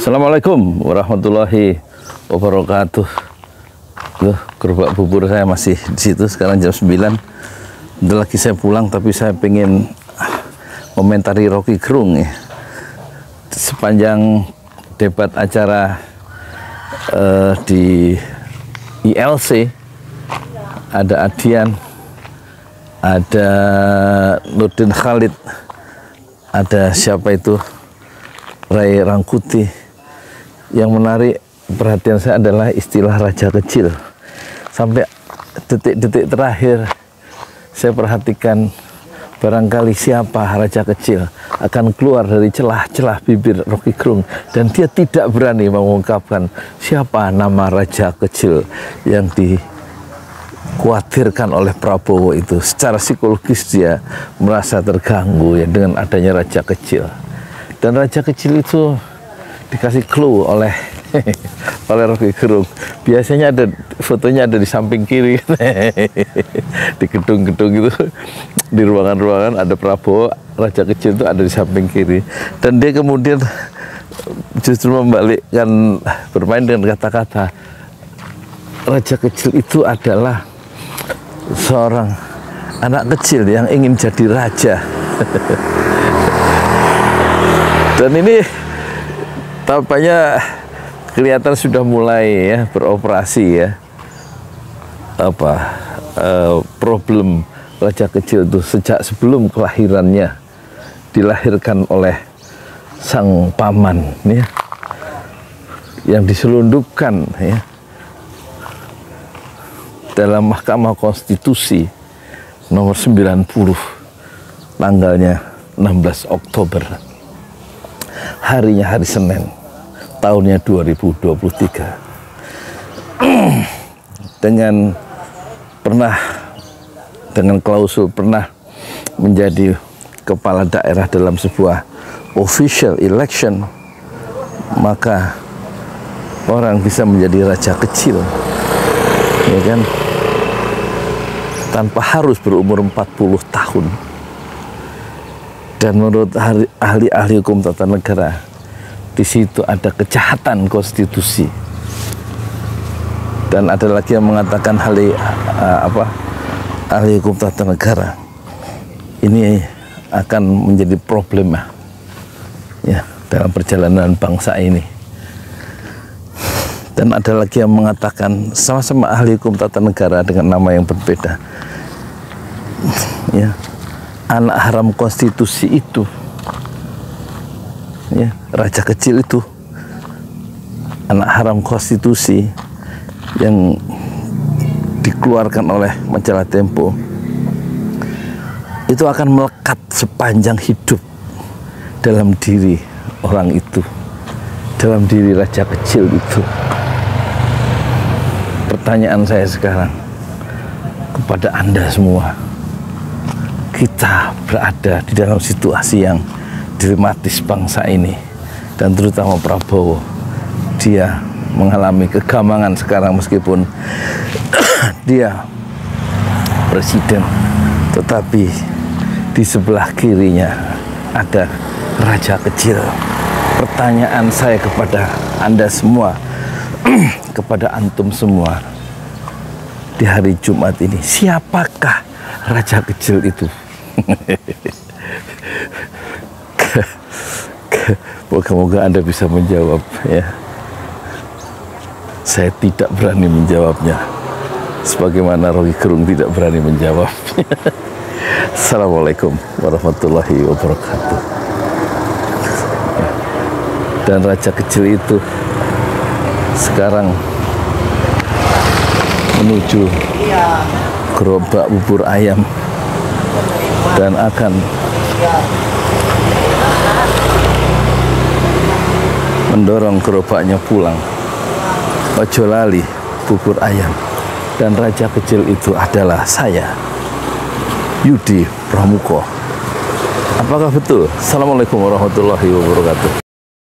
Assalamualaikum warahmatullahi wabarakatuh. Gerobak bubur saya masih di situ. Sekarang jam 9. Udah lagi saya pulang, tapi saya pengen komentari Rocky Gerung ya. Sepanjang debat acara di ILC, ada Adian, ada Nurdin Khalid, ada siapa itu, Ray Rangkuti. Yang menarik perhatian saya adalah istilah raja kecil. Sampai detik-detik terakhir saya perhatikan, barangkali siapa raja kecil akan keluar dari celah-celah bibir Rocky Gerung, dan dia tidak berani mengungkapkan siapa nama raja kecil yang dikhawatirkan oleh Prabowo itu. Secara psikologis dia merasa terganggu ya dengan adanya raja kecil. Dan raja kecil itu dikasih clue oleh Rocky Gerung. Biasanya ada fotonya, ada di samping kiri di gedung-gedung itu, di ruangan-ruangan ada Prabowo, raja kecil itu ada di samping kiri. Dan dia kemudian justru membalikkan, bermain dengan kata-kata. Raja kecil itu adalah seorang anak kecil yang ingin jadi raja. Dan ini tampaknya kelihatan sudah mulai ya beroperasi ya, problem raja kecil itu sejak sebelum kelahirannya, dilahirkan oleh sang paman ya, yang diselundupkan ya dalam Mahkamah Konstitusi nomor 90 tanggalnya 16 Oktober, harinya hari Senin, tahunnya 2023. dengan klausul pernah menjadi kepala daerah dalam sebuah official election, maka orang bisa menjadi raja kecil ya kan, tanpa harus berumur 40 tahun. Dan menurut ahli-ahli hukum tata negara, di situ ada kejahatan konstitusi. Dan ada lagi yang mengatakan ahli hukum tata negara, ini akan menjadi problem ya dalam perjalanan bangsa ini. Dan ada lagi yang mengatakan, sama-sama ahli hukum tata negara dengan nama yang berbeda ya, anak haram konstitusi itu ya, raja kecil itu anak haram konstitusi yang dikeluarkan oleh majalah Tempo, itu akan melekat sepanjang hidup dalam diri orang itu, dalam diri raja kecil itu. Pertanyaan saya sekarang kepada Anda semua, kita berada di dalam situasi yang dilematis bangsa ini, dan terutama Prabowo. Dia mengalami kegamangan sekarang meskipun dia presiden, tetapi di sebelah kirinya ada raja kecil. Pertanyaan saya kepada Anda semua, kepada antum semua, di hari Jumat ini, siapakah raja kecil itu? Moga-moga Anda bisa menjawab ya. Saya tidak berani menjawabnya, sebagaimana Rocky Gerung tidak berani menjawab. Assalamualaikum warahmatullahi wabarakatuh. Dan raja kecil itu sekarang menuju gerobak bubur ayam dan akan mendorong gerobaknya pulang. Ojo lali bubur ayam. Dan raja kecil itu adalah saya, Yudi Pramuko. Apakah betul? Assalamualaikum warahmatullahi wabarakatuh.